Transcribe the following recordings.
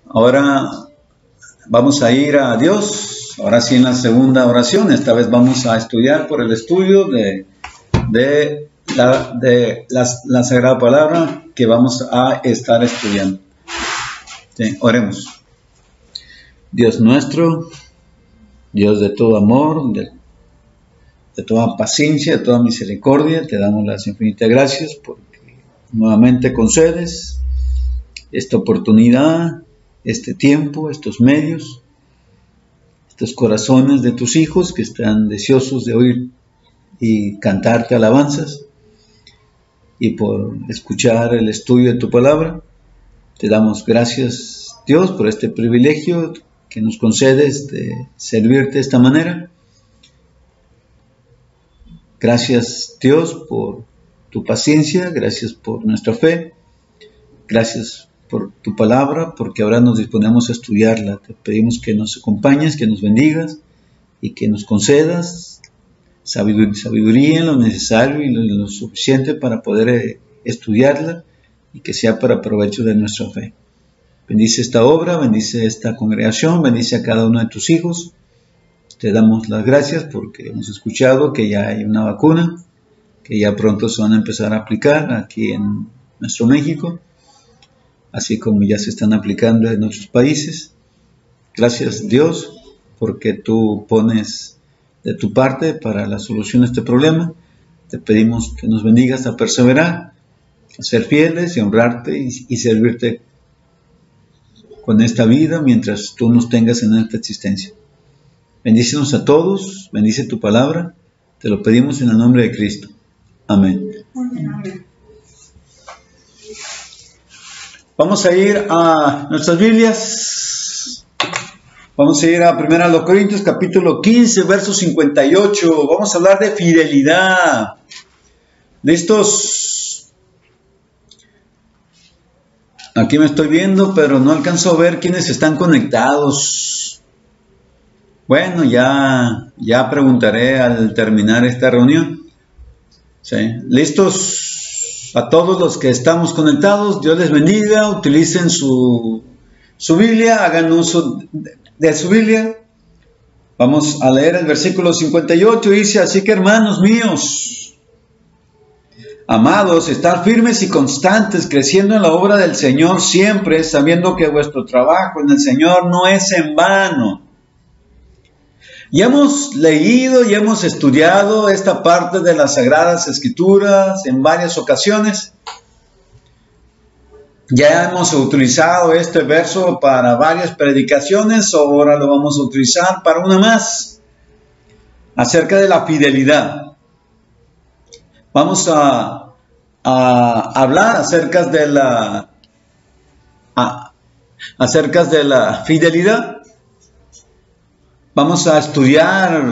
Ahora vamos a ir a Dios, ahora sí en la segunda oración. Esta vez vamos a estudiar por el estudio de la Sagrada Palabra que vamos a estar estudiando. Sí, oremos. Dios nuestro, Dios de todo amor, de toda paciencia, de toda misericordia, te damos las infinitas gracias porque nuevamente concedes esta oportunidad, este tiempo, estos medios, estos corazones de tus hijos que están deseosos de oír y cantarte alabanzas, y por escuchar el estudio de tu palabra. Te damos gracias, Dios, por este privilegio que nos concedes de servirte de esta manera. Gracias, Dios, por tu paciencia, gracias por nuestra fe, gracias por tu palabra, porque ahora nos disponemos a estudiarla. Te pedimos que nos acompañes, que nos bendigas y que nos concedas sabiduría en lo necesario y en lo suficiente para poder estudiarla y que sea para provecho de nuestra fe. Bendice esta obra, bendice esta congregación, bendice a cada uno de tus hijos. Te damos las gracias porque hemos escuchado que ya hay una vacuna, que ya pronto se van a empezar a aplicar aquí en nuestro México, así como ya se están aplicando en otros países. Gracias, Dios, porque tú pones de tu parte para la solución de este problema. Te pedimos que nos bendigas a perseverar, a ser fieles y honrarte y servirte con esta vida mientras tú nos tengas en esta existencia. Bendícenos a todos, bendice tu palabra, te lo pedimos en el nombre de Cristo. Amén. Amén. Vamos a ir a nuestras Biblias. Vamos a ir a 1 Corintios capítulo 15, verso 58. Vamos a hablar de fidelidad. ¿Listos? Aquí me estoy viendo, pero no alcanzo a ver quiénes están conectados. Bueno, ya preguntaré al terminar esta reunión. ¿Sí? ¿Listos? A todos los que estamos conectados, Dios les bendiga. Utilicen su Biblia, hagan uso de su Biblia. Vamos a leer el versículo 58. Dice: así que, hermanos míos, amados, estar firmes y constantes, creciendo en la obra del Señor siempre, sabiendo que vuestro trabajo en el Señor no es en vano. Ya hemos leído y hemos estudiado esta parte de las Sagradas Escrituras en varias ocasiones. Ya hemos utilizado este verso para varias predicaciones, ahora lo vamos a utilizar para una más, acerca de la fidelidad. Vamos a hablar acerca de la fidelidad. Vamos a estudiar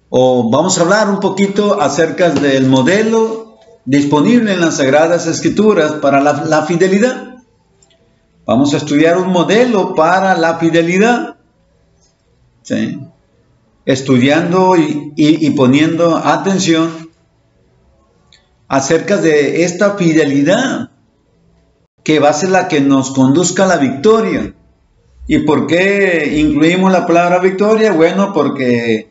o vamos a hablar un poquito acerca del modelo disponible en las Sagradas Escrituras para la fidelidad. Vamos a estudiar un modelo para la fidelidad. ¿Sí? Estudiando y poniendo atención acerca de esta fidelidad que va a ser la que nos conduzca a la victoria. ¿Y por qué incluimos la palabra victoria? Bueno, porque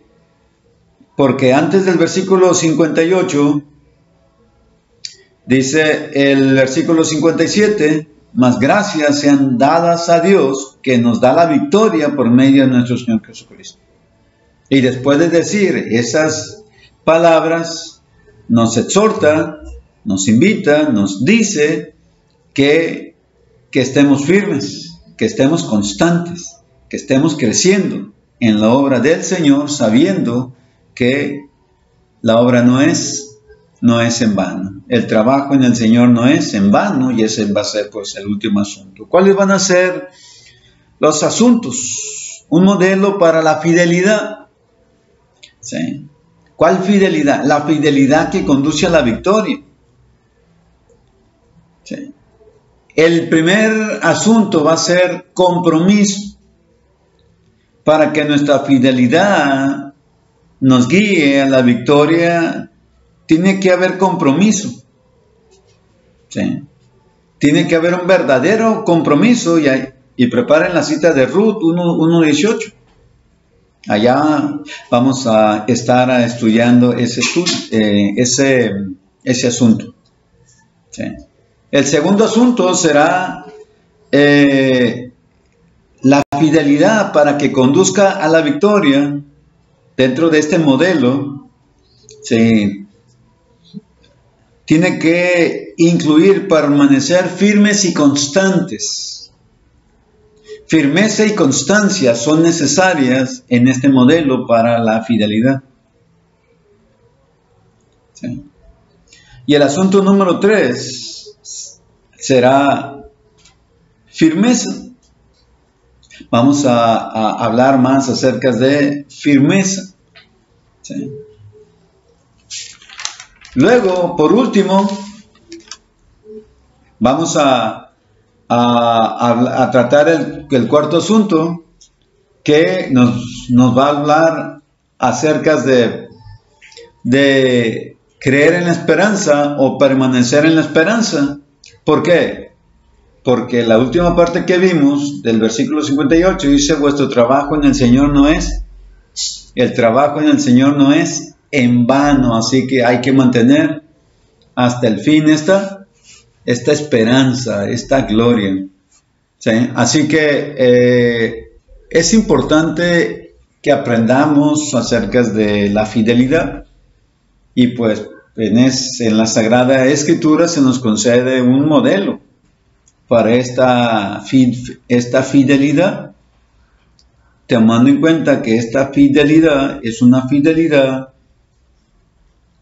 antes del versículo 58, dice el versículo 57, mas gracias sean dadas a Dios que nos da la victoria por medio de nuestro Señor Jesucristo. Y después de decir esas palabras, nos exhorta, nos invita, nos dice que estemos firmes, que estemos constantes, que estemos creciendo en la obra del Señor, sabiendo que la obra no es en vano. El trabajo en el Señor no es en vano, y ese va a ser pues el último asunto. ¿Cuáles van a ser los asuntos? Un modelo para la fidelidad. ¿Sí? ¿Cuál fidelidad? La fidelidad que conduce a la victoria. ¿Sí? El primer asunto va a ser compromiso. Para que nuestra fidelidad nos guíe a la victoria, tiene que haber compromiso. ¿Sí? Tiene que haber un verdadero compromiso, y y preparen la cita de Ruth 1:18. Allá vamos a estar estudiando ese asunto. ¿Sí? El segundo asunto será la fidelidad para que conduzca a la victoria dentro de este modelo. ¿Sí? Tiene que incluir permanecer firmes y constantes. Firmeza y constancia son necesarias en este modelo para la fidelidad. ¿Sí? Y el asunto número 3 será firmeza. Vamos a hablar más acerca de firmeza. ¿Sí? Luego, por último, vamos a tratar el cuarto asunto, que nos va a hablar acerca de creer en la esperanza o permanecer en la esperanza. ¿Por qué? Porque la última parte que vimos del versículo 58 dice: vuestro trabajo en el Señor no es, el trabajo en el Señor no es en vano, así que hay que mantener hasta el fin esta esperanza, esta gloria. ¿Sí? Así que es importante que aprendamos acerca de la fidelidad, y pues en la Sagrada Escritura se nos concede un modelo para esta fidelidad, tomando en cuenta que esta fidelidad es una fidelidad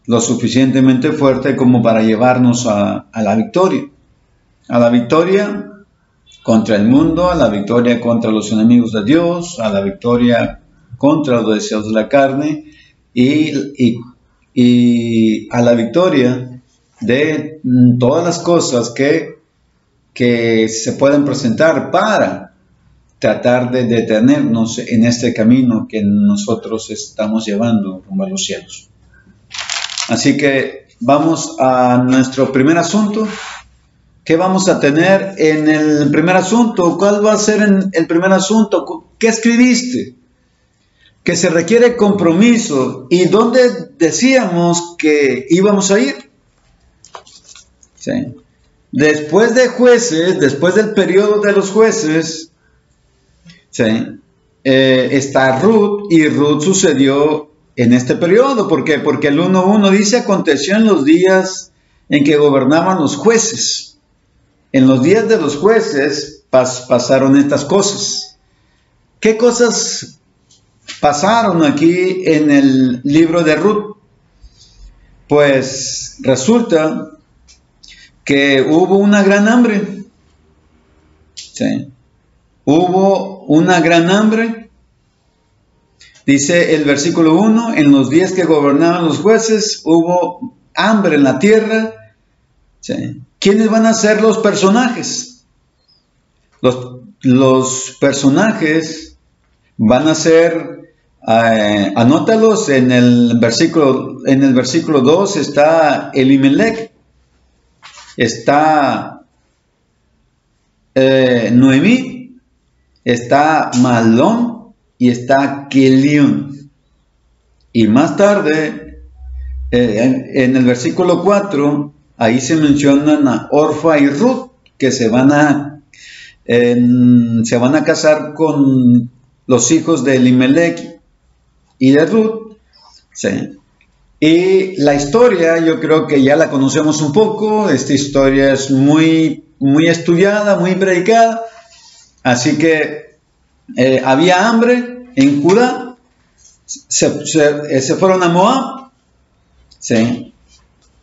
lo suficientemente fuerte como para llevarnos a la victoria contra el mundo, a la victoria contra los enemigos de Dios, a la victoria contra los deseos de la carne y a la victoria de todas las cosas que se pueden presentar para tratar de detenernos en este camino que nosotros estamos llevando rumbo a los cielos. Así que vamos a nuestro primer asunto. ¿Qué vamos a tener en el primer asunto? ¿Cuál va a ser en el primer asunto? ¿Qué escribiste? Que se requiere compromiso. ¿Y dónde decíamos que íbamos a ir? ¿Sí? Después de Jueces, después del periodo de los jueces, ¿sí? Está Ruth, y Ruth sucedió en este periodo. ¿Por qué? Porque el 1:1 dice: aconteció en los días en que gobernaban los jueces. En los días de los jueces pasaron estas cosas. ¿Qué cosas pasaron aquí en el libro de Ruth? Pues resulta que hubo una gran hambre. ¿Sí? Hubo una gran hambre. Dice el versículo 1, en los días que gobernaban los jueces, hubo hambre en la tierra. ¿Sí? ¿Quiénes van a ser los personajes? Los personajes van a ser, anótalos, en el versículo 2 está Elimelech, está Noemí, está Mahlón, y está Kelión. Y más tarde, en el versículo 4, ahí se mencionan a Orfa y Ruth, que se van a casar con los hijos de Elimelech y de Ruth. ¿Sí? Y la historia, yo creo que ya la conocemos un poco. Esta historia es muy, muy estudiada, muy predicada. Así que había hambre en Judá, se fueron a Moab, ¿sí?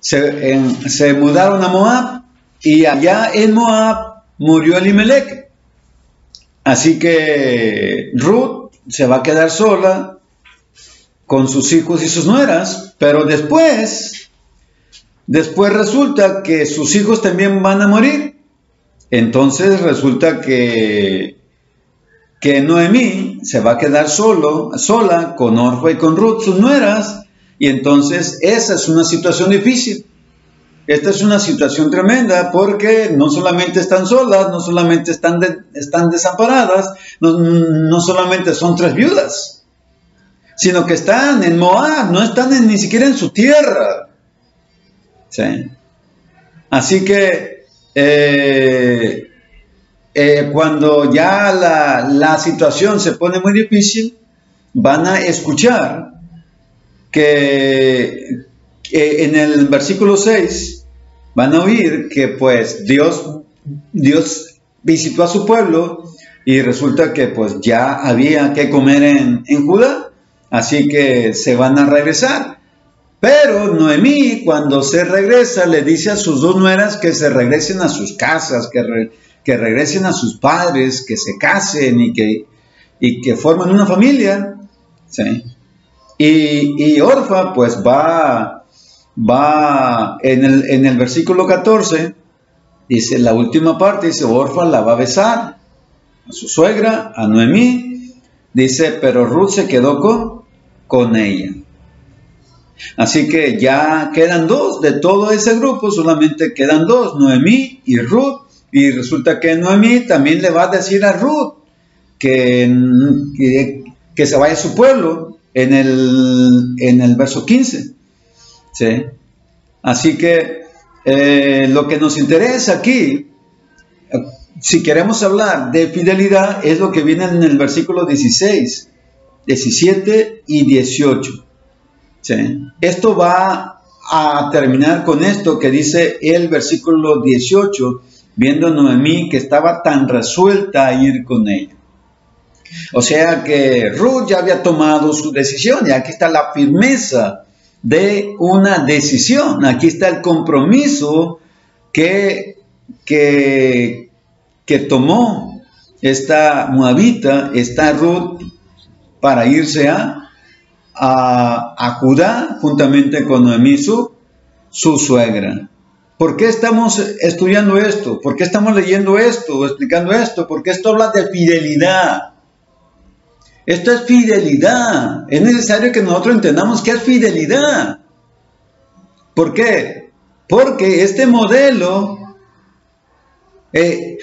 se mudaron a Moab, y allá en Moab murió Elimelech. Así que Ruth se va a quedar sola con sus hijos y sus nueras, pero después resulta que sus hijos también van a morir. Entonces resulta que Noemí se va a quedar sola con Orfa y con Ruth, sus nueras, y entonces esa es una situación difícil. esta es una situación tremenda porque no solamente están solas, no solamente están desamparadas, no solamente son 3 viudas, sino que están en Moab, no están ni siquiera en su tierra. ¿Sí? Así que cuando ya la situación se pone muy difícil, van a escuchar que en el versículo 6 van a oír que pues Dios visitó a su pueblo y resulta que pues ya había que comer en Judá, así que se van a regresar. Pero Noemí, cuando se regresa, le dice a sus 2 nueras que se regresen a sus casas, que regresen a sus padres, que se casen y que formen una familia. ¿Sí? Y Orfa pues va en el versículo 14, dice la última parte, dice Orfa la va a besar a su suegra, a Noemí, dice, pero Ruth se quedó con ella. Así que ya quedan 2 de todo ese grupo, solamente quedan 2, Noemí y Ruth, y resulta que Noemí también le va a decir a Ruth que se vaya a su pueblo en el verso 15. ¿Sí? Así que lo que nos interesa aquí, si queremos hablar de fidelidad, es lo que viene en el versículo 16, 17 y 18. ¿Sí? Esto va a terminar con esto que dice el versículo 18, viendo a Noemí que estaba tan resuelta a ir con ella. O sea que Ruth ya había tomado su decisión y aquí está la firmeza de una decisión. Aquí está el compromiso que tomó esta moabita, esta Ruth, para irse a Judá juntamente con Noemí, su suegra. ¿Por qué estamos estudiando esto? ¿Por qué estamos leyendo esto o explicando esto? Porque esto habla de fidelidad. Esto es fidelidad. Es necesario que nosotros entendamos qué es fidelidad. ¿Por qué? Porque este modelo de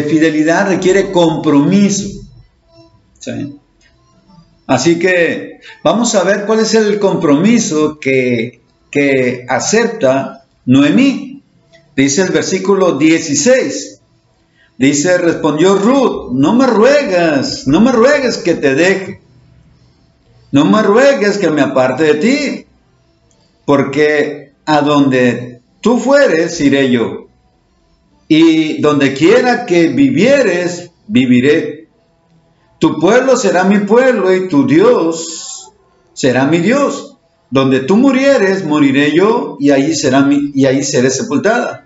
fidelidad requiere compromiso. ¿Sí? Así que vamos a ver cuál es el compromiso que acepta Noemí. Dice el versículo 16. Dice, respondió Ruth, no me ruegues que te deje. No me ruegues que me aparte de ti, porque a donde tú fueres, iré yo. Y donde quiera que vivieres, viviré. Tu pueblo será mi pueblo y tu Dios será mi Dios. Donde tú murieres, moriré yo y ahí seré sepultada.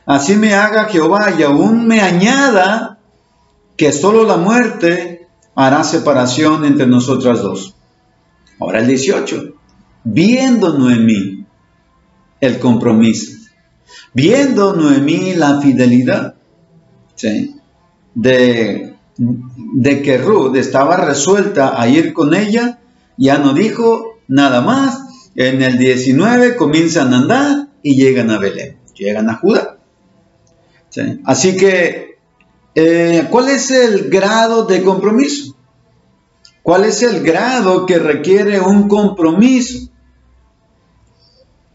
Así me haga Jehová y aún me añada que solo la muerte hará separación entre nosotras 2. Ahora el 18. Viendo Noemí el compromiso, viendo Noemí la fidelidad, ¿sí?, de que Ruth estaba resuelta a ir con ella, ya no dijo nada más. En el 19 comienzan a andar y llegan a Belén, llegan a Judá. ¿Sí? Así que, ¿cuál es el grado de compromiso? ¿Cuál es el grado que requiere un compromiso?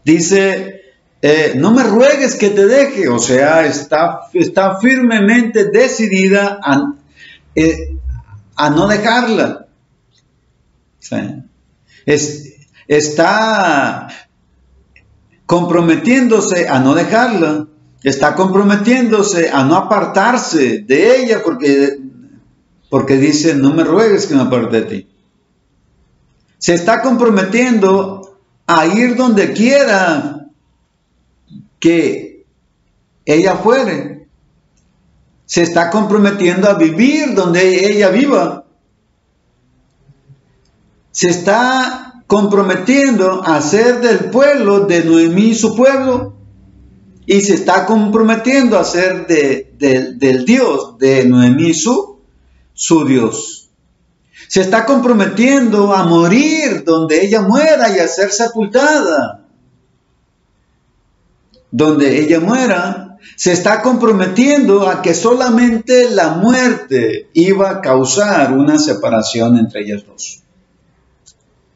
Dice, no me ruegues que te deje, o sea, está firmemente decidida a no dejarla. ¿Sí? Está comprometiéndose a no dejarla. Está comprometiéndose a no apartarse de ella porque dice, no me ruegues que me aparte de ti. Se está comprometiendo a ir donde quiera que ella fuere. Se está comprometiendo a vivir donde ella viva. Se está comprometiendo a hacer del pueblo de Noemí su pueblo. Y se está comprometiendo a ser del Dios de Noemí su Dios. Se está comprometiendo a morir donde ella muera y a ser sepultada. Donde ella muera, se está comprometiendo a que solamente la muerte iba a causar una separación entre ellas dos.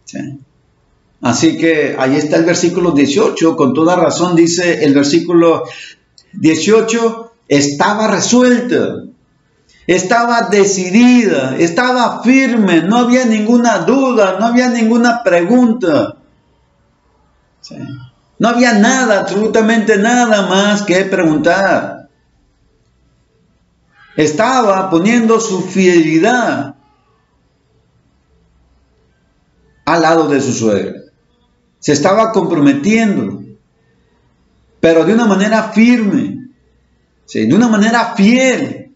¿Sí? Así que ahí está el versículo 18, con toda razón dice el versículo 18, estaba resuelta, estaba decidida, estaba firme, no había ninguna duda, no había ninguna pregunta. ¿Sí? No había nada, absolutamente nada más que preguntar. Estaba poniendo su fidelidad al lado de su suegra. Se estaba comprometiendo, pero de una manera firme, ¿sí? De una manera fiel.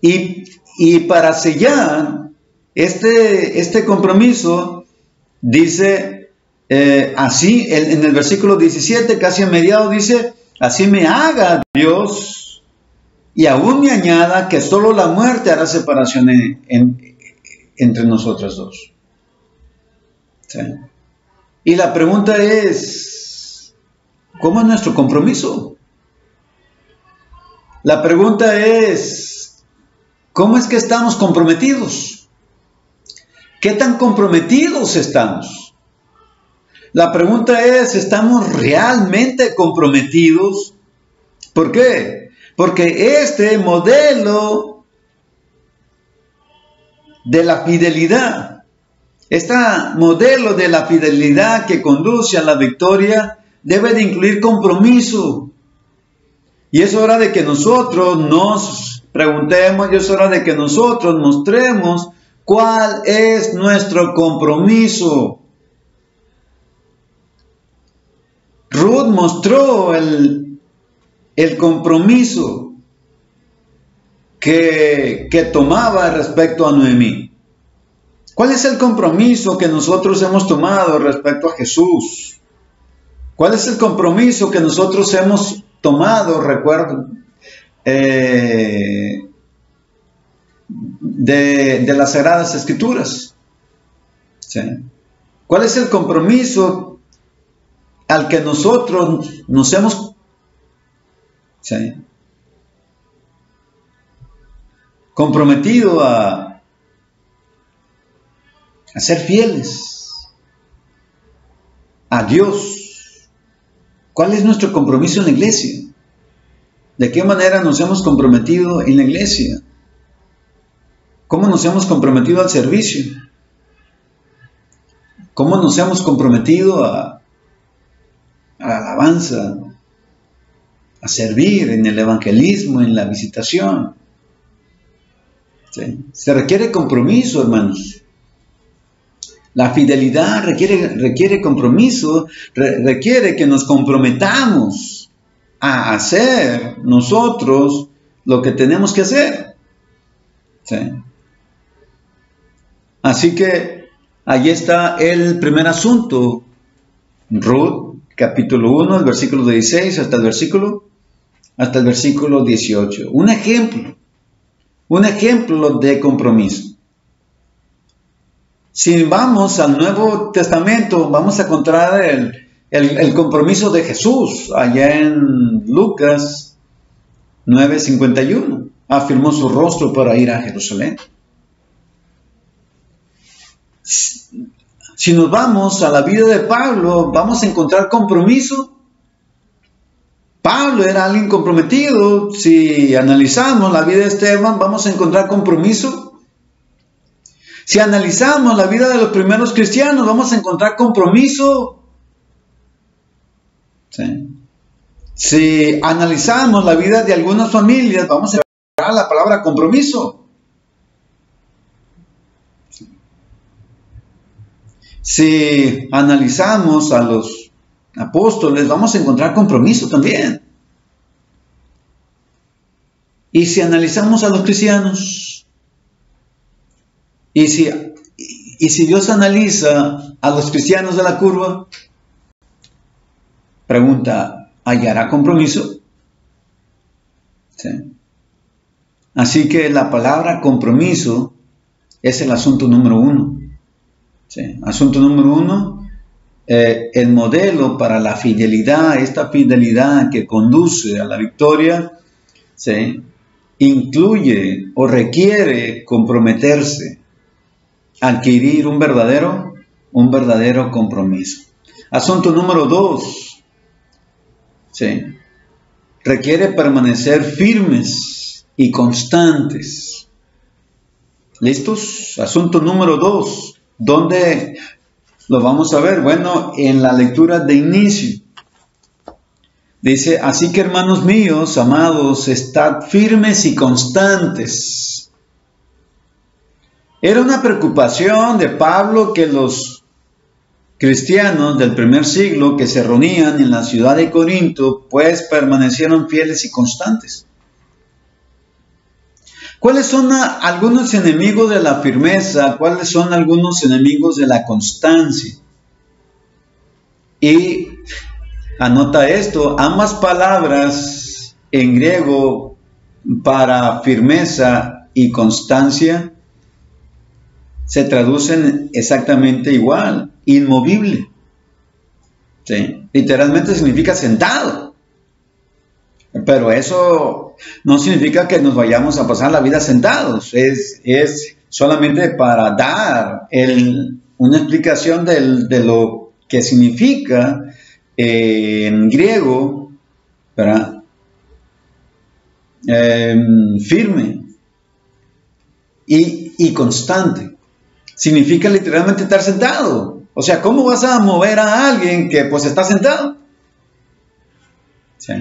Y para sellar este compromiso, dice así, en el versículo 17, casi a mediado, dice, así me haga Dios y aún me añada que solo la muerte hará separación entre nosotros dos. ¿Sí? Y la pregunta es, ¿cómo es nuestro compromiso? La pregunta es, ¿cómo es que estamos comprometidos? ¿Qué tan comprometidos estamos? La pregunta es, ¿estamos realmente comprometidos? ¿Por qué? Porque este modelo de la fidelidad, este modelo de la fidelidad que conduce a la victoria debe de incluir compromiso. Y es hora de que nosotros nos preguntemos, y es hora de que nosotros mostremos cuál es nuestro compromiso. Ruth mostró el compromiso que tomaba respecto a Noemí. ¿Cuál es el compromiso que nosotros hemos tomado respecto a Jesús? ¿Cuál es el compromiso que nosotros hemos tomado, recuerdo, de las Sagradas Escrituras? ¿Sí? ¿Cuál es el compromiso al que nosotros nos hemos comprometido a ser fieles a Dios? ¿Cuál es nuestro compromiso en la iglesia? ¿De qué manera nos hemos comprometido en la iglesia? ¿Cómo nos hemos comprometido al servicio? ¿Cómo nos hemos comprometido a la alabanza, a servir en el evangelismo, en la visitación? ¿Sí? Se requiere compromiso, hermanos. La fidelidad requiere compromiso, requiere que nos comprometamos a hacer nosotros lo que tenemos que hacer. ¿Sí? Así que ahí está el primer asunto. Ruth, capítulo 1, el versículo 16 hasta el versículo 18. Un ejemplo de compromiso. Si vamos al Nuevo Testamento, vamos a encontrar el compromiso de Jesús allá en Lucas 9:51. Afirmó su rostro para ir a Jerusalén. Si nos vamos a la vida de Pablo, vamos a encontrar compromiso. Pablo era alguien comprometido. Si analizamos la vida de Esteban, vamos a encontrar compromiso. Si analizamos la vida de los primeros cristianos, vamos a encontrar compromiso. ¿Sí? Si analizamos la vida de algunas familias, vamos a encontrar la palabra compromiso. Si analizamos a los apóstoles, vamos a encontrar compromiso también. Y si analizamos a los cristianos, y si Dios analiza a los cristianos de la curva, pregunta, ¿hallará compromiso? ¿Sí? Así que la palabra compromiso Es el asunto número uno. ¿Sí? Asunto número uno, el modelo para la fidelidad, esta fidelidad que conduce a la victoria, ¿sí?, incluye o requiere comprometerse, adquirir un verdadero compromiso. Asunto número dos, ¿sí?, requiere permanecer firmes y constantes. ¿Listos? Asunto número dos. ¿Dónde lo vamos a ver? Bueno, en la lectura de inicio. Dice, así que hermanos míos, amados, estad firmes y constantes. Era una preocupación de Pablo que los cristianos del primer siglo que se reunían en la ciudad de Corinto, pues permanecieron fieles y constantes. ¿Cuáles son algunos enemigos de la firmeza? ¿Cuáles son algunos enemigos de la constancia? Y anota esto, ambas palabras en griego para firmeza y constancia se traducen exactamente igual, inmovible. ¿Sí? Literalmente significa sentado. Pero eso no significa que nos vayamos a pasar la vida sentados. Es solamente para dar una explicación de lo que significa en griego, ¿verdad? Firme y constante. Significa literalmente estar sentado. O sea, ¿cómo vas a mover a alguien que pues está sentado? ¿Sí?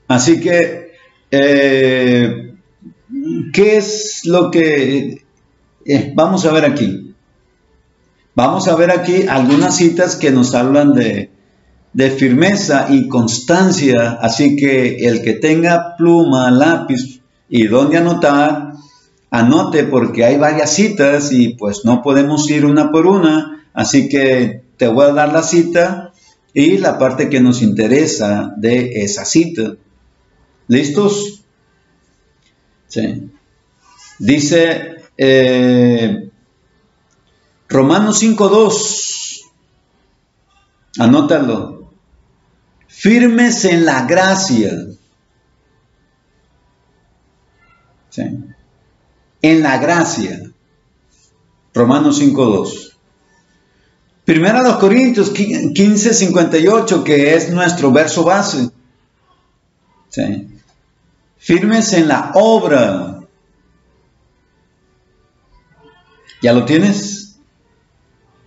Así que, ¿qué es lo que vamos a ver aquí? Vamos a ver aquí algunas citas que nos hablan de firmeza y constancia. Así que el que tenga pluma, lápiz y donde anotar, anote, porque hay varias citas y pues no podemos ir una por una. Así que te voy a dar la cita y la parte que nos interesa de esa cita. ¿Listos? Sí. Dice Romanos 5:2. Anótalo. Firmes en la gracia. Sí. En la gracia. Romanos 5:2. Primera de los Corintios 15:58, que es nuestro verso base. Sí. Firmes en la obra. ¿Ya lo tienes?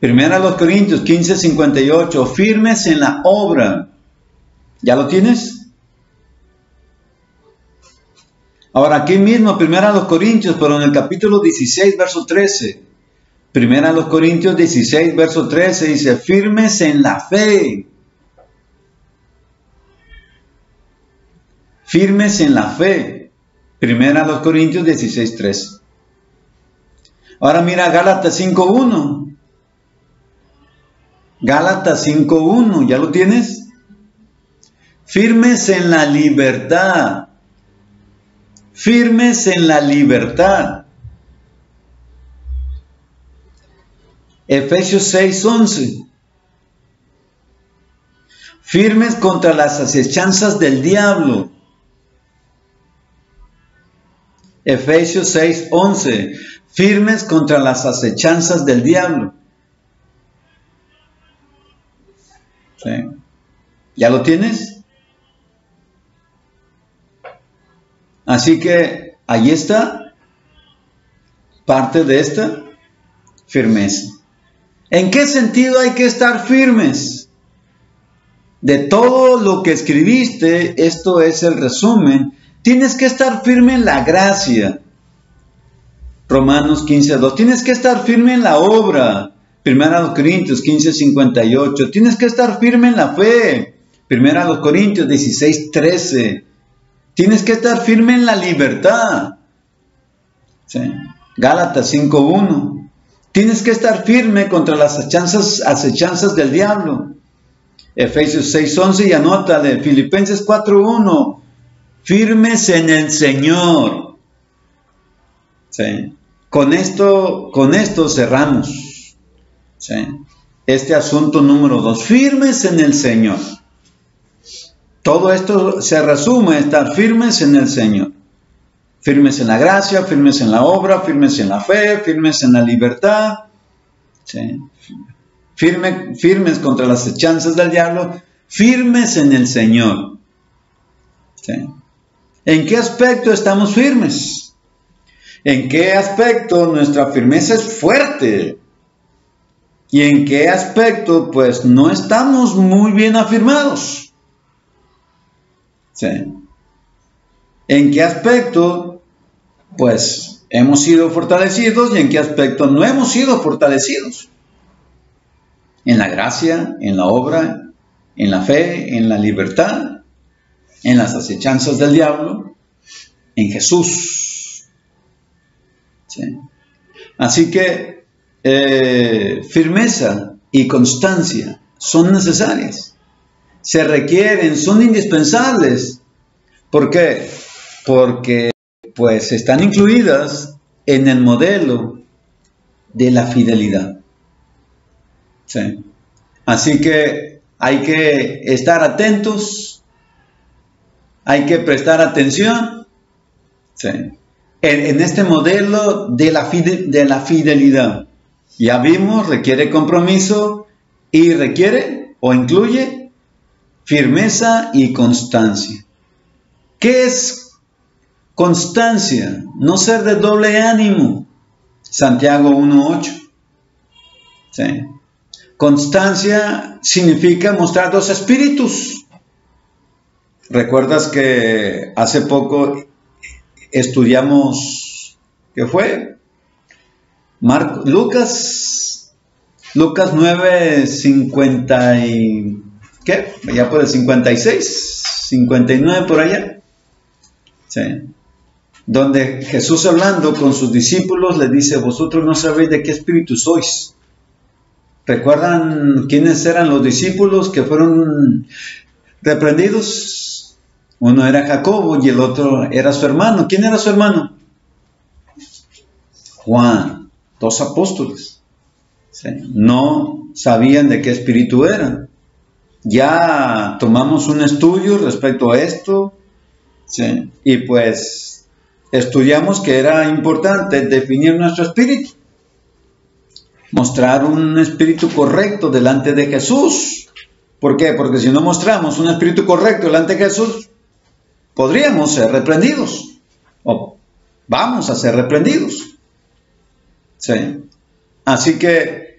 Primera de los Corintios 15:58. Firmes en la obra. ¿Ya lo tienes? Ahora aquí mismo, Primera de los Corintios, pero en el capítulo 16, verso 13. Primera de los Corintios 16, verso 13 dice, firmes en la fe. Firmes en la fe. Primera de los Corintios 16, 13. Ahora mira Gálatas 5:1. Gálatas 5:1, ¿ya lo tienes? Firmes en la libertad. Firmes en la libertad. Efesios 6:11. Firmes contra las acechanzas del diablo. Efesios 6:11. Firmes contra las acechanzas del diablo. ¿Sí? ¿Ya lo tienes? Así que ahí está parte de esta firmeza. ¿En qué sentido hay que estar firmes? De todo lo que escribiste, esto es el resumen. Tienes que estar firme en la gracia. Romanos 15:2. Tienes que estar firme en la obra. Primera de los Corintios 15:58. Tienes que estar firme en la fe. Primera de los Corintios 16:13. Tienes que estar firme en la libertad. ¿Sí? Gálatas 5:1. Tienes que estar firme contra las acechanzas del diablo. Efesios 6:11 y anótale. Filipenses 4:1. Firmes en el Señor. ¿Sí? con esto cerramos, ¿sí?, este asunto número 2, firmes en el Señor. Todo esto se resume a estar firmes en el Señor. Firmes en la gracia, firmes en la obra, firmes en la fe, firmes en la libertad, ¿sí?, firmes contra las acechanzas del diablo, firmes en el Señor, ¿sí? ¿En qué aspecto estamos firmes? ¿En qué aspecto nuestra firmeza es fuerte? ¿Y en qué aspecto, pues, no estamos muy bien afirmados? ¿Sí? ¿En qué aspecto, pues, hemos sido fortalecidos y en qué aspecto no hemos sido fortalecidos? En la gracia, en la obra, en la fe, en la libertad, en las acechanzas del diablo, en Jesús. ¿Sí? Así que firmeza y constancia son necesarias, se requieren, son indispensables. ¿Por qué? Porque pues están incluidas en el modelo de la fidelidad. ¿Sí? Así que hay que estar atentos, hay que prestar atención, ¿sí?, en este modelo de la fidelidad. Ya vimos, requiere compromiso y requiere o incluye firmeza y constancia. ¿Qué es constancia? No ser de doble ánimo. Santiago 1:8. ¿Sí? Constancia significa mostrar dos espíritus. ¿Recuerdas que hace poco estudiamos, ¿qué fue? Lucas 9, 50 y, ¿qué? Ya por el 56, 59 por allá. ¿Sí? Donde Jesús, hablando con sus discípulos, les dice: vosotros no sabéis de qué espíritu sois. ¿Recuerdan quiénes eran los discípulos que fueron reprendidos? Uno era Jacobo y el otro era su hermano. ¿Quién era su hermano? Juan. 2 apóstoles. ¿Sí? No sabían de qué espíritu eran. Ya tomamos un estudio respecto a esto, ¿sí?, y pues estudiamos que era importante definir nuestro espíritu, mostrar un espíritu correcto delante de Jesús. ¿Por qué? Porque si no mostramos un espíritu correcto delante de Jesús, podríamos ser reprendidos, o vamos a ser reprendidos. ¿Sí? Así que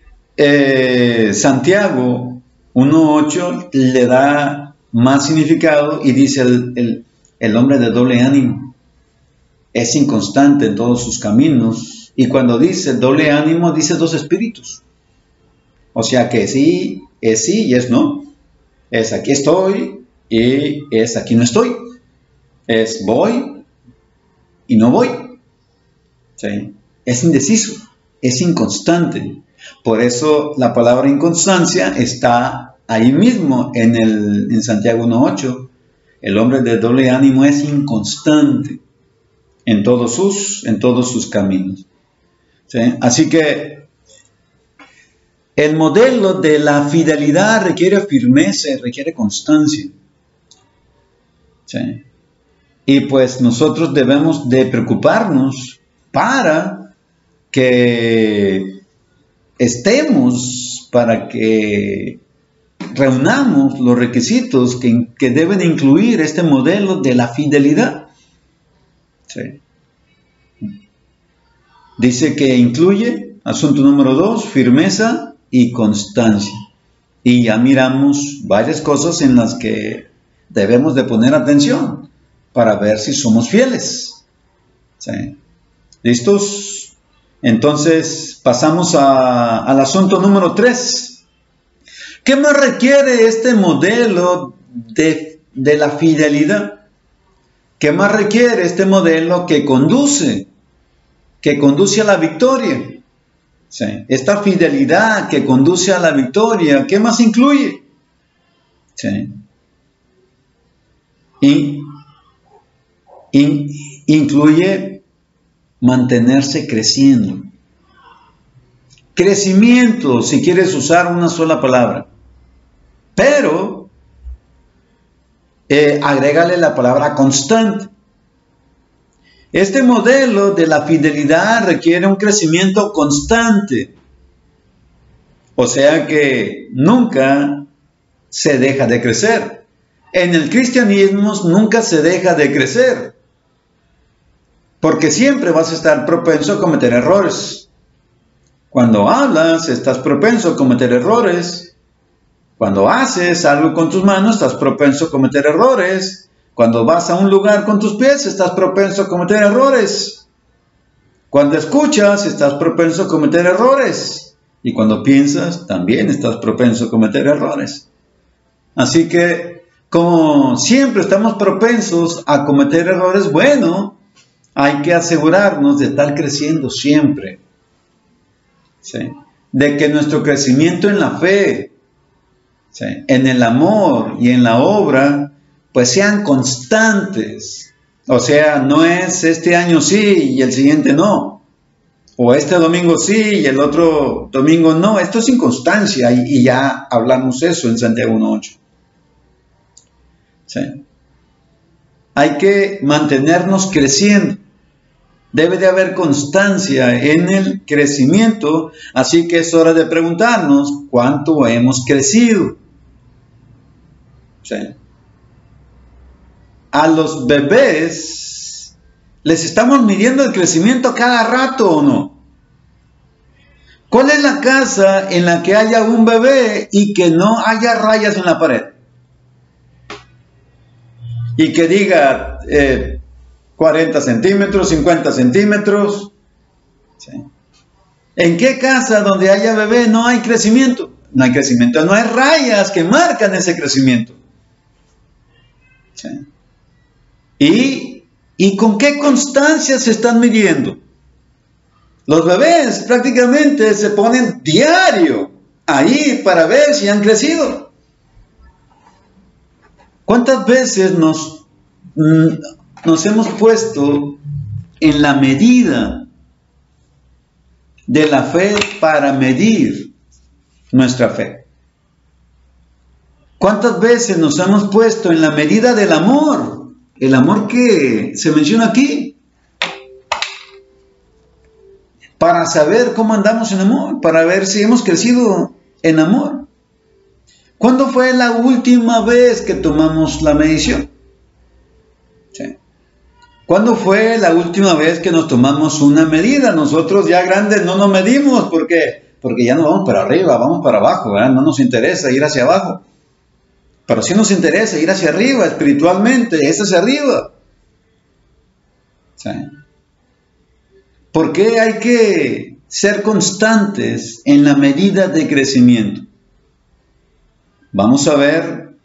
Santiago 1:8 le da más significado y dice: el hombre de doble ánimo es inconstante en todos sus caminos. Y cuando dice doble ánimo, dice dos espíritus. O sea que sí y es no. Es aquí estoy y es aquí no estoy. Es voy y no voy. ¿Sí? Es indeciso, es inconstante. Por eso la palabra inconstancia está ahí mismo en Santiago 1:8. El hombre de doble ánimo es inconstante en todos sus caminos. ¿Sí? Así que el modelo de la fidelidad requiere firmeza, requiere constancia. ¿Sí? Y pues nosotros debemos de preocuparnos para que para que reunamos los requisitos que deben incluir este modelo de la fidelidad. ¿Sí? Dice que incluye, asunto número 2, firmeza y constancia. Y ya miramos varias cosas en las que debemos de poner atención para ver si somos fieles. ¿Sí? ¿Listos? Entonces pasamos al asunto número 3. ¿Qué más requiere este modelo de la fidelidad? ¿Qué más requiere este modelo que conduce a la victoria? ¿Sí? Esta fidelidad que conduce a la victoria, ¿qué más incluye? ¿Sí? Incluye mantenerse creciendo. Crecimiento, si quieres usar una sola palabra. Pero, agrégale la palabra constante. Este modelo de la fidelidad requiere un crecimiento constante. O sea que nunca se deja de crecer. En el cristianismo nunca se deja de crecer. Porque siempre vas a estar propenso a cometer errores. Cuando hablas, estás propenso a cometer errores. Cuando haces algo con tus manos, estás propenso a cometer errores. Cuando vas a un lugar con tus pies, estás propenso a cometer errores. Cuando escuchas, estás propenso a cometer errores. Y cuando piensas, también estás propenso a cometer errores. Así que, como siempre estamos propensos a cometer errores, bueno, hay que asegurarnos de estar creciendo siempre. ¿Sí? De que nuestro crecimiento en la fe, ¿sí?, en el amor y en la obra, pues sean constantes. O sea, no es este año sí y el siguiente no. O este domingo sí y el otro domingo no. Esto es inconstancia y ya hablamos eso en Santiago 1:8. ¿Sí? Hay que mantenernos creciendo. Debe de haber constancia en el crecimiento, así que es hora de preguntarnos cuánto hemos crecido. ¿Sí? A los bebés les estamos midiendo el crecimiento cada rato, ¿o no? ¿Cuál es la casa en la que haya un bebé y que no haya rayas en la pared? Y que diga 40 centímetros, 50 centímetros. ¿Sí? ¿En qué casa donde haya bebé no hay crecimiento? No hay crecimiento, no hay rayas que marcan ese crecimiento. ¿Sí? ¿Y con qué constancia se están midiendo? Los bebés prácticamente se ponen diario ahí para ver si han crecido. ¿Cuántas veces nos hemos puesto en la medida de la fe para medir nuestra fe? ¿Cuántas veces nos hemos puesto en la medida del amor? El amor que se menciona aquí. Para saber cómo andamos en amor, para ver si hemos crecido en amor. ¿Cuándo fue la última vez que tomamos la medición? ¿Sí? ¿Cuándo fue la última vez que nos tomamos una medida? Nosotros ya grandes no nos medimos porque ya no vamos para arriba, vamos para abajo, ¿verdad? No nos interesa ir hacia abajo. Pero sí nos interesa ir hacia arriba, espiritualmente, es hacia arriba. ¿Sí? ¿Por qué hay que ser constantes en la medida de crecimiento? Vamos a ver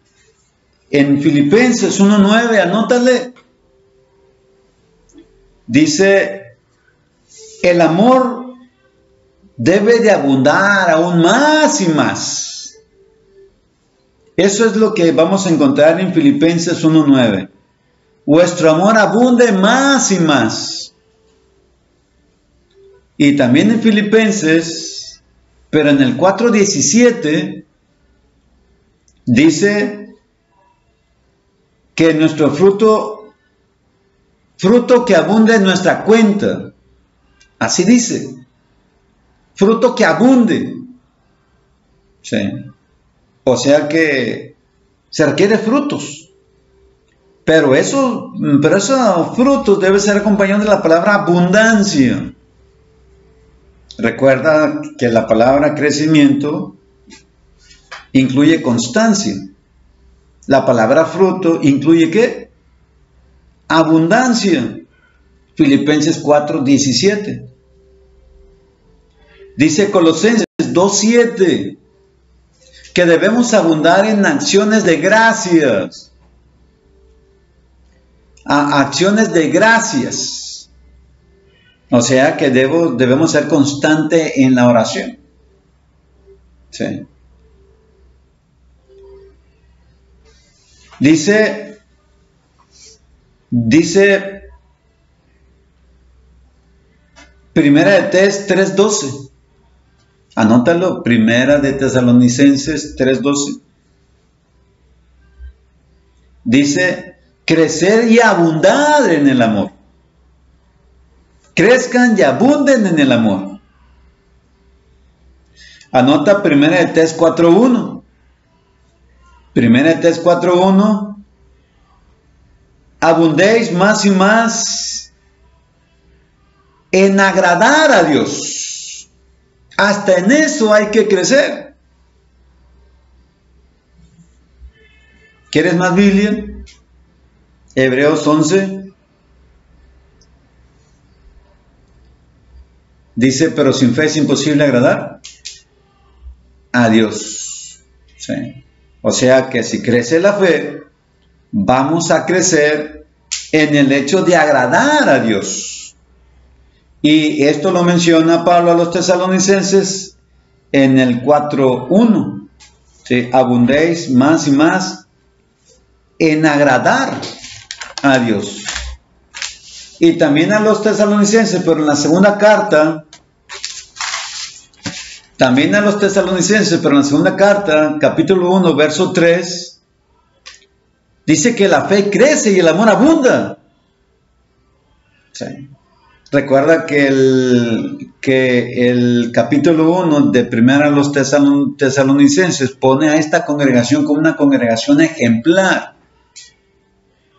en Filipenses 1:9, anótale. Dice, el amor debe de abundar aún más y más. Eso es lo que vamos a encontrar en Filipenses 1:9. Vuestro amor abunde más y más. Y también en Filipenses, pero en el 4:17, dice que nuestro fruto que abunde en nuestra cuenta. Así dice. Fruto que abunde. Sí. O sea que se requiere frutos. Pero esos frutos deben ser acompañados de la palabra abundancia. Recuerda que la palabra crecimiento incluye constancia. La palabra fruto incluye ¿qué? Abundancia. Filipenses 4:17. Dice Colosenses 2:7 que debemos abundar en acciones de gracias. Acciones de gracias. O sea que debemos ser constantes en la oración. Sí. Dice Primera de Tes 3:12. Anótalo, Primera de Tesalonicenses 3:12. Dice, crecer y abundar en el amor. Crezcan y abunden en el amor. Anota Primera de Tes 4:1. Primera de Tes 4:1. Abundéis más y más en agradar a Dios. Hasta en eso hay que crecer. ¿Quieres más Biblia? Hebreos 11. Dice, pero sin fe es imposible agradar a Dios. Sí. O sea que si crece la fe, vamos a crecer en el hecho de agradar a Dios. Y esto lo menciona Pablo a los tesalonicenses en el 4:1. ¿Sí? Abundéis más y más en agradar a Dios. Y también a los tesalonicenses, pero en la segunda carta, capítulo 1, verso 3, dice que la fe crece y el amor abunda. Sí. Recuerda que el capítulo 1 de Primera a los tesalonicenses pone a esta congregación como una congregación ejemplar.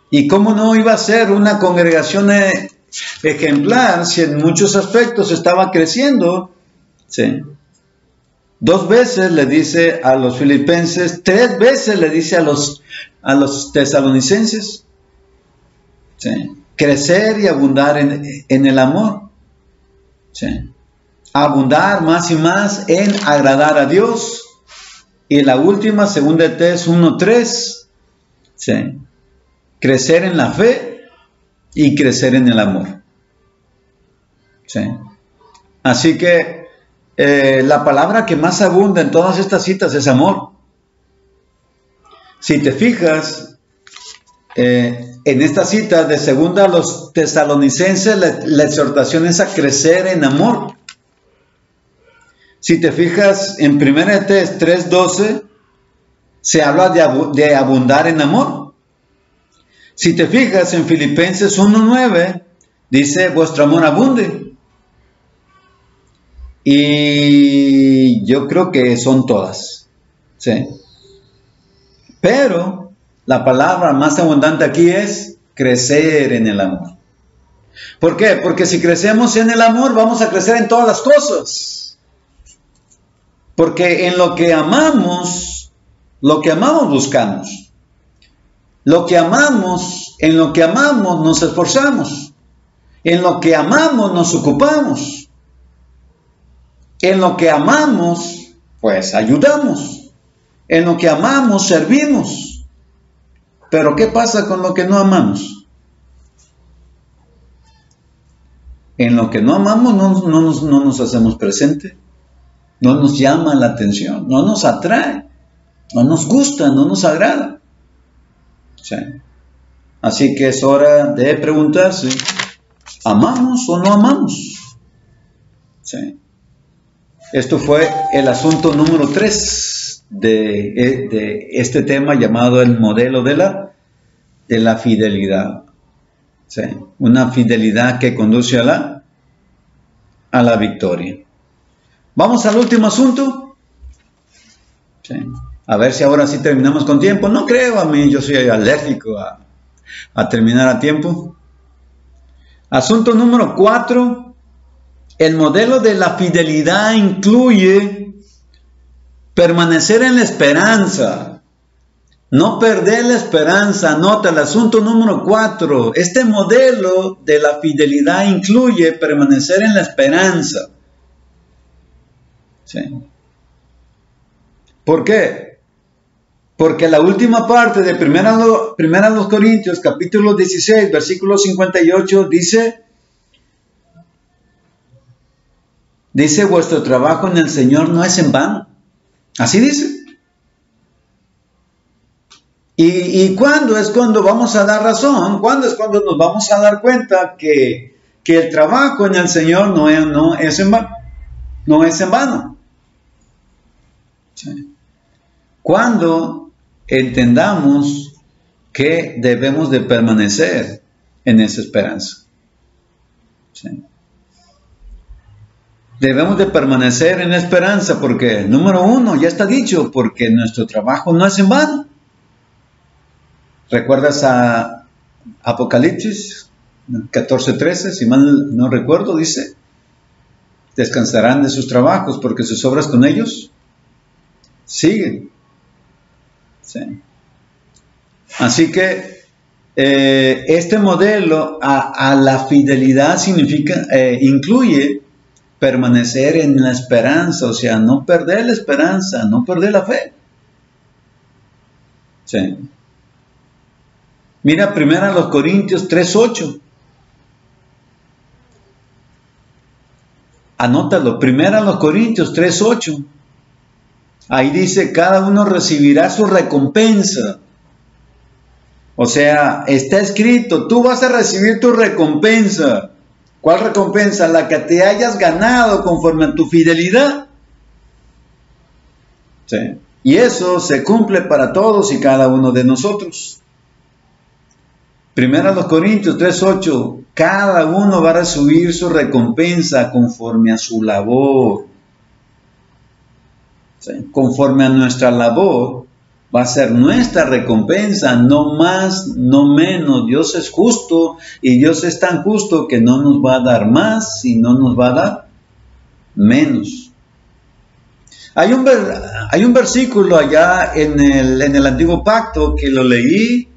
¿Y cómo no iba a ser una congregación ejemplar si en muchos aspectos estaba creciendo? Sí. 2 veces le dice a los filipenses, 3 veces le dice a los tesalonicenses. Sí. Crecer y abundar en el amor. Sí. Abundar más y más en agradar a Dios. Y la última, segunda de Tes 1:3. Sí. Crecer en la fe y crecer en el amor. Sí. Así que la palabra que más abunda en todas estas citas es amor. Si te fijas, en esta cita de segunda a los tesalonicenses, la exhortación es a crecer en amor. Si te fijas en 1 de Tes 3:12, se habla de abundar en amor. Si te fijas en Filipenses 1:9, dice vuestro amor abunde. Y yo creo que son todas. Sí. Pero la palabra más abundante aquí es crecer en el amor. ¿Por qué? Porque si crecemos en el amor, vamos a crecer en todas las cosas. Porque en lo que amamos buscamos. En lo que amamos nos esforzamos. En lo que amamos nos ocupamos. En lo que amamos, pues ayudamos. En lo que amamos, servimos. Pero ¿qué pasa con lo que no amamos? En lo que no amamos no nos hacemos presente. No nos llama la atención. No nos atrae. No nos gusta. No nos agrada. Sí. Así que es hora de preguntarse, ¿amamos o no amamos? Sí. Esto fue el asunto número 3 de este tema llamado el modelo de la fidelidad. Sí. Una fidelidad que conduce a la victoria. Vamos al último asunto. Sí. A ver si ahora sí terminamos con tiempo. No creo, a mí yo soy alérgico a terminar a tiempo. Asunto número 4. El modelo de la fidelidad incluye permanecer en la esperanza. No perder la esperanza. Anota el asunto número 4. Este modelo de la fidelidad incluye permanecer en la esperanza. ¿Sí? ¿Por qué? Porque la última parte de Primera a los Corintios, capítulo 16, versículo 58, dice, vuestro trabajo en el Señor no es en vano. Así dice. ¿Y cuándo es cuando vamos a dar razón? ¿Cuándo es cuando nos vamos a dar cuenta que que el trabajo en el Señor no es en vano. No es en vano. ¿Sí? Cuando entendamos que debemos de permanecer en esa esperanza. ¿Sí? Debemos de permanecer en la esperanza porque, número uno, ya está dicho, porque nuestro trabajo no es en vano. ¿Recuerdas a Apocalipsis 14:13? Si mal no recuerdo, dice, descansarán de sus trabajos porque sus obras con ellos siguen. ¿Sí? Así que este modelo a la fidelidad incluye permanecer en la esperanza, o sea, no perder la esperanza, no perder la fe. Sí. Mira 1 Corintios 3:8. Anótalo, 1 Corintios 3:8. Ahí dice, cada uno recibirá su recompensa. O sea, está escrito, tú vas a recibir tu recompensa. ¿Cuál recompensa? La que te hayas ganado conforme a tu fidelidad. Sí. Y eso se cumple para todos y cada uno de nosotros. 1 Corintios 3:8, cada uno va a recibir su recompensa conforme a su labor. ¿Sí? Conforme a nuestra labor va a ser nuestra recompensa, no más, no menos. Dios es justo y Dios es tan justo que no nos va a dar más y no nos va a dar menos. Hay un versículo allá en el Antiguo Pacto que lo leí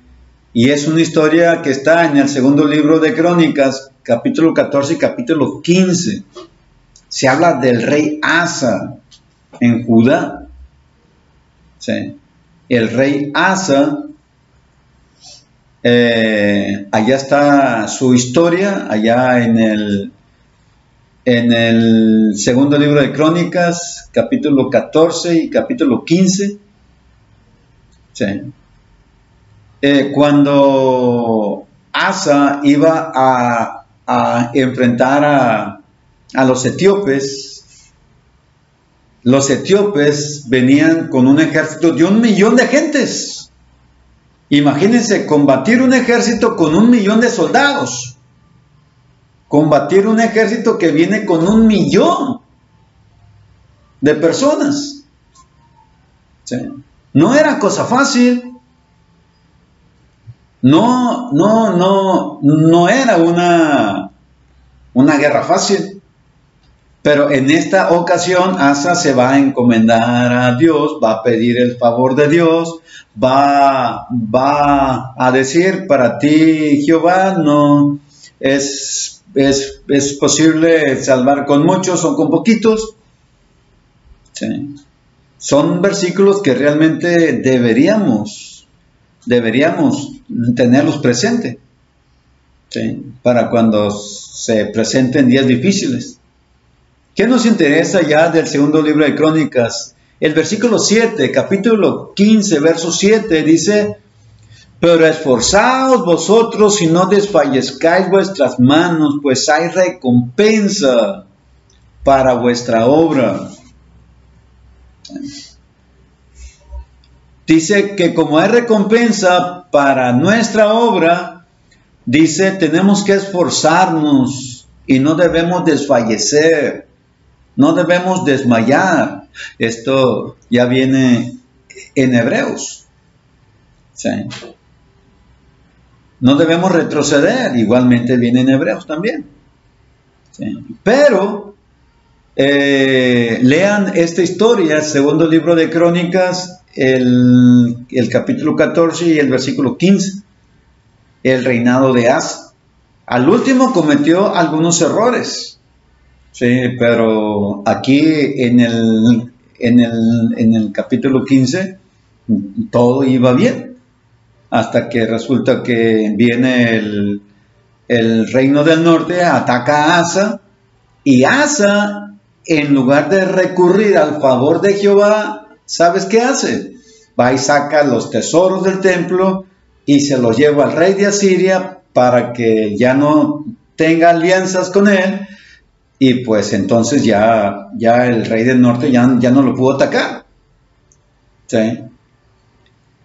y es una historia que está en el segundo libro de Crónicas, capítulo 14 y capítulo 15. Se habla del rey Asa en Judá. Sí. El rey Asa, allá está su historia, allá en el segundo libro de Crónicas, capítulo 14 y capítulo 15. Sí. Cuando Asa iba a enfrentar a los etíopes venían con un ejército de 1.000.000 de gentes. Imagínense, combatir un ejército con 1.000.000 de soldados. Combatir un ejército que viene con 1.000.000 de personas. ¿Sí? No era cosa fácil. No era una guerra fácil. Pero en esta ocasión Asa se va a encomendar a Dios, va a pedir el favor de Dios, va a decir, para ti, Jehová, no es posible salvar con muchos o con poquitos. Sí. Son versículos que realmente deberíamos tenerlos presentes, ¿sí? Para cuando se presenten días difíciles. ¿Qué nos interesa ya del segundo libro de Crónicas? El versículo 7, capítulo 15, verso 7, dice, pero esforzaos vosotros y no desfallezcáis vuestras manos, pues hay recompensa para vuestra obra. Dice que como hay recompensa para nuestra obra, dice, tenemos que esforzarnos y no debemos desfallecer. No debemos desmayar. Esto ya viene en Hebreos. ¿Sí? No debemos retroceder. Igualmente viene en Hebreos también. ¿Sí? Pero lean esta historia, segundo libro de Crónicas, el capítulo 14 y el versículo 15. El reinado de Asa. Al último cometió algunos errores. Sí, pero aquí en el capítulo 15 todo iba bien, hasta que resulta que viene el reino del norte, ataca a Asa, y Asa, en lugar de recurrir al favor de Jehová, ¿sabes qué hace? Va y saca los tesoros del templo y se los lleva al rey de Asiria para que ya no tenga alianzas con él, y pues entonces ya el rey del norte ya no lo pudo atacar. ¿Sí?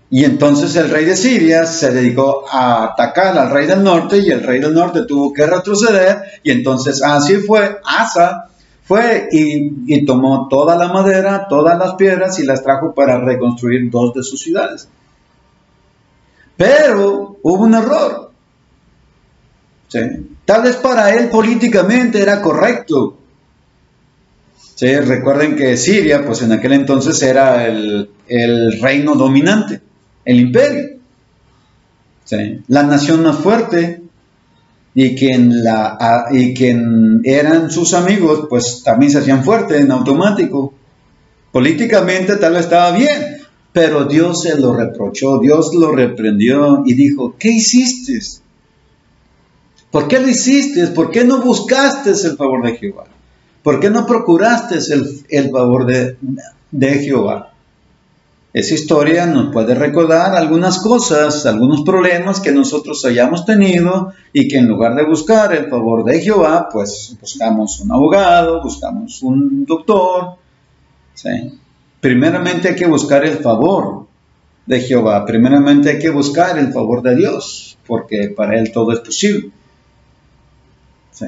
Y entonces el rey de Siria se dedicó a atacar al rey del norte, y el rey del norte tuvo que retroceder, y entonces así fue, Asa fue y tomó toda la madera, todas las piedras, y las trajo para reconstruir 2 de sus ciudades. Pero hubo un error. ¿Sí? Tal vez para él políticamente era correcto. ¿Sí? Recuerden que Siria, pues en aquel entonces era el reino dominante, el imperio. ¿Sí? La nación más fuerte, y quien eran sus amigos, pues también se hacían fuertes en automático. Políticamente tal vez estaba bien, pero Dios se lo reprochó, Dios lo reprendió y dijo, ¿qué hiciste? ¿Por qué lo hiciste? ¿Por qué no buscaste el favor de Jehová? ¿Por qué no procuraste el favor de Jehová? Esa historia nos puede recordar algunas cosas, algunos problemas que nosotros hayamos tenido, y que en lugar de buscar el favor de Jehová, pues buscamos un abogado, buscamos un doctor. ¿Sí? Primeramente hay que buscar el favor de Jehová, primeramente hay que buscar el favor de Dios, porque para Él todo es posible. ¿Sí?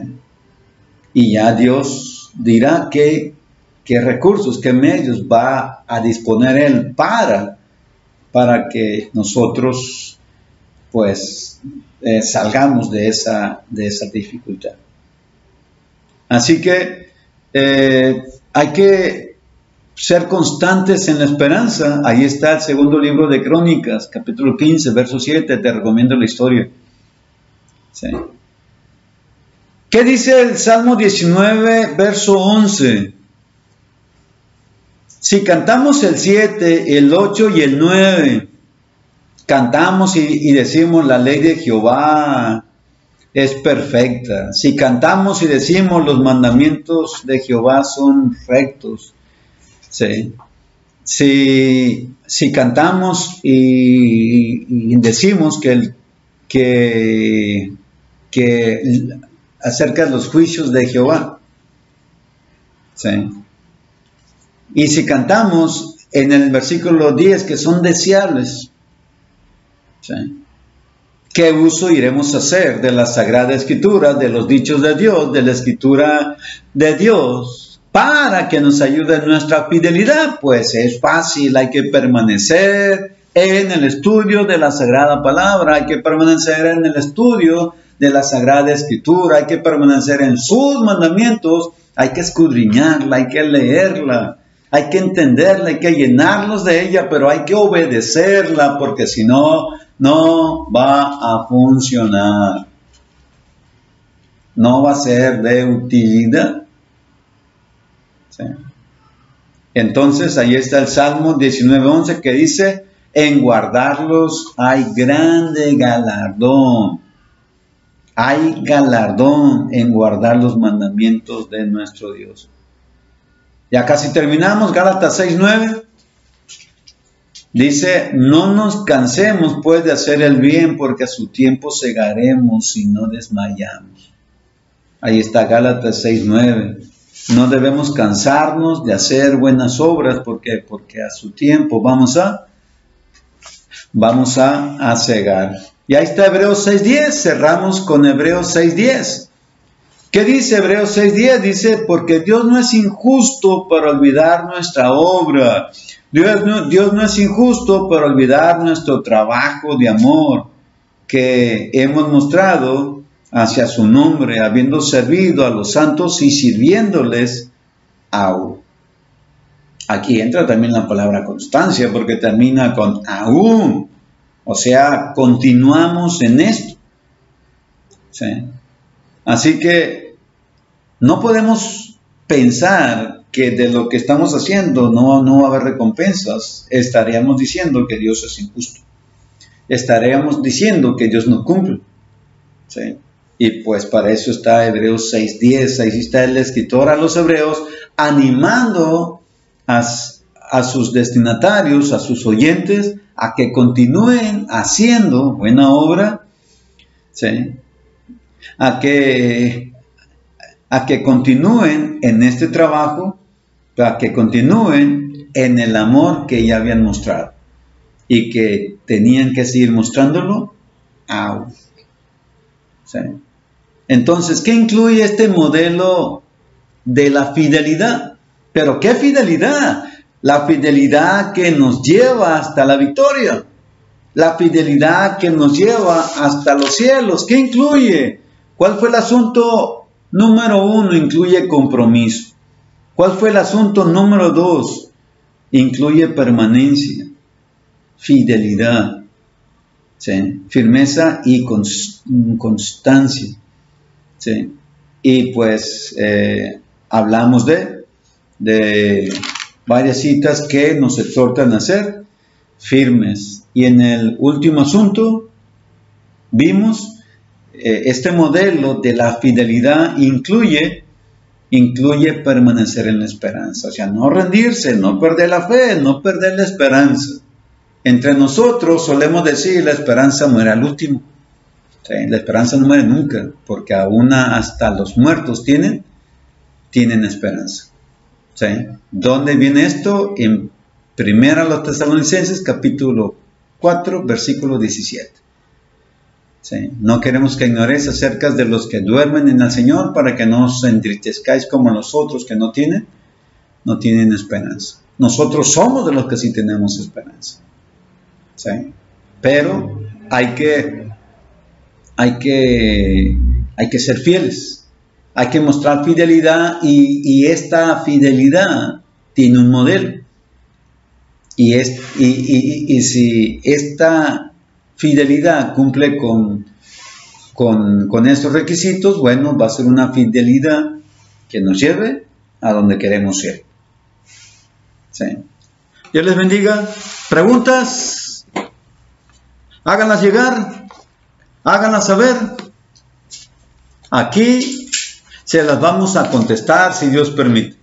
Y ya Dios dirá qué recursos, qué medios va a disponer Él para que nosotros pues salgamos de esa dificultad. Así que hay que ser constantes en la esperanza. Ahí está el segundo libro de Crónicas, capítulo 15, verso 7, te recomiendo la historia. ¿Sí? ¿Qué dice el Salmo 19, verso 11? Si cantamos el 7, el 8 y el 9, cantamos y decimos la ley de Jehová es perfecta. Si cantamos y decimos los mandamientos de Jehová son rectos. ¿Sí? Si cantamos y decimos que acerca de los juicios de Jehová. ¿Sí? Y si cantamos en el versículo 10 que son deseables, ¿sí? ¿Qué uso iremos a hacer de la Sagrada Escritura, de los dichos de Dios, de la Escritura de Dios, para que nos ayude en nuestra fidelidad? Pues es fácil, hay que permanecer en el estudio de la Sagrada Palabra, hay que permanecer en el estudio de la Sagrada Escritura, hay que permanecer en sus mandamientos, hay que escudriñarla, hay que leerla, hay que entenderla, hay que llenarnos de ella, pero hay que obedecerla, porque si no, no va a funcionar. No va a ser de utilidad. ¿Sí? Entonces, ahí está el Salmo 19:11 que dice, en guardarlos hay grande galardón. Hay galardón en guardar los mandamientos de nuestro Dios. Ya casi terminamos, Gálatas 6:9. Dice, no nos cansemos pues de hacer el bien, porque a su tiempo segaremos si no desmayamos. Ahí está Gálatas 6:9. No debemos cansarnos de hacer buenas obras, porque a su tiempo vamos a segar. Y ahí está Hebreos 6:10, cerramos con Hebreos 6:10. ¿Qué dice Hebreos 6:10? Dice, porque Dios no es injusto para olvidar nuestra obra. Dios no es injusto para olvidar nuestro trabajo de amor que hemos mostrado hacia su nombre, habiendo servido a los santos y sirviéndoles aún. Aquí entra también la palabra constancia, porque termina con aún. O sea, continuamos en esto. ¿Sí? Así que no podemos pensar que de lo que estamos haciendo no va a haber recompensas. Estaríamos diciendo que Dios es injusto. Estaríamos diciendo que Dios no cumple. ¿Sí? Y pues para eso está Hebreos 6:10. Ahí está el escritor a los hebreos animando a sus destinatarios, a sus oyentes, a que continúen haciendo buena obra. ¿Sí? a que continúen en este trabajo, a que continúen en el amor que ya habían mostrado y que tenían que seguir mostrándolo aún. ¿Sí? Entonces, ¿qué incluye este modelo de la fidelidad? ¿Pero qué fidelidad? La fidelidad que nos lleva hasta la victoria. La fidelidad que nos lleva hasta los cielos. ¿Qué incluye? ¿Cuál fue el asunto número 1? Incluye compromiso. ¿Cuál fue el asunto número 2? Incluye permanencia, fidelidad, ¿sí? Firmeza y constancia. ¿Sí? Y pues hablamos de varias citas que nos exhortan a ser firmes. Y en el último asunto vimos este modelo de la fidelidad incluye permanecer en la esperanza. O sea, no rendirse, no perder la fe, no perder la esperanza. Entre nosotros solemos decir la esperanza muere al último. ¿Sí? La esperanza no muere nunca, porque aún hasta los muertos tienen esperanza. ¿Sí? ¿Dónde viene esto? En 1 Tesalonicenses capítulo 4, versículo 17. ¿Sí? No queremos que ignoréis acerca de los que duermen en el Señor, para que no os entristezcáis como los otros que no tienen esperanza. Nosotros somos de los que sí tenemos esperanza. ¿Sí? Pero hay que ser fieles. Hay que mostrar fidelidad y esta fidelidad tiene un modelo. Y si esta fidelidad cumple con estos requisitos, bueno, va a ser una fidelidad que nos lleve a donde queremos ir. ¿Sí? Dios les bendiga. ¿Preguntas? Háganlas llegar. Háganlas saber. Aquí se las vamos a contestar si Dios permite.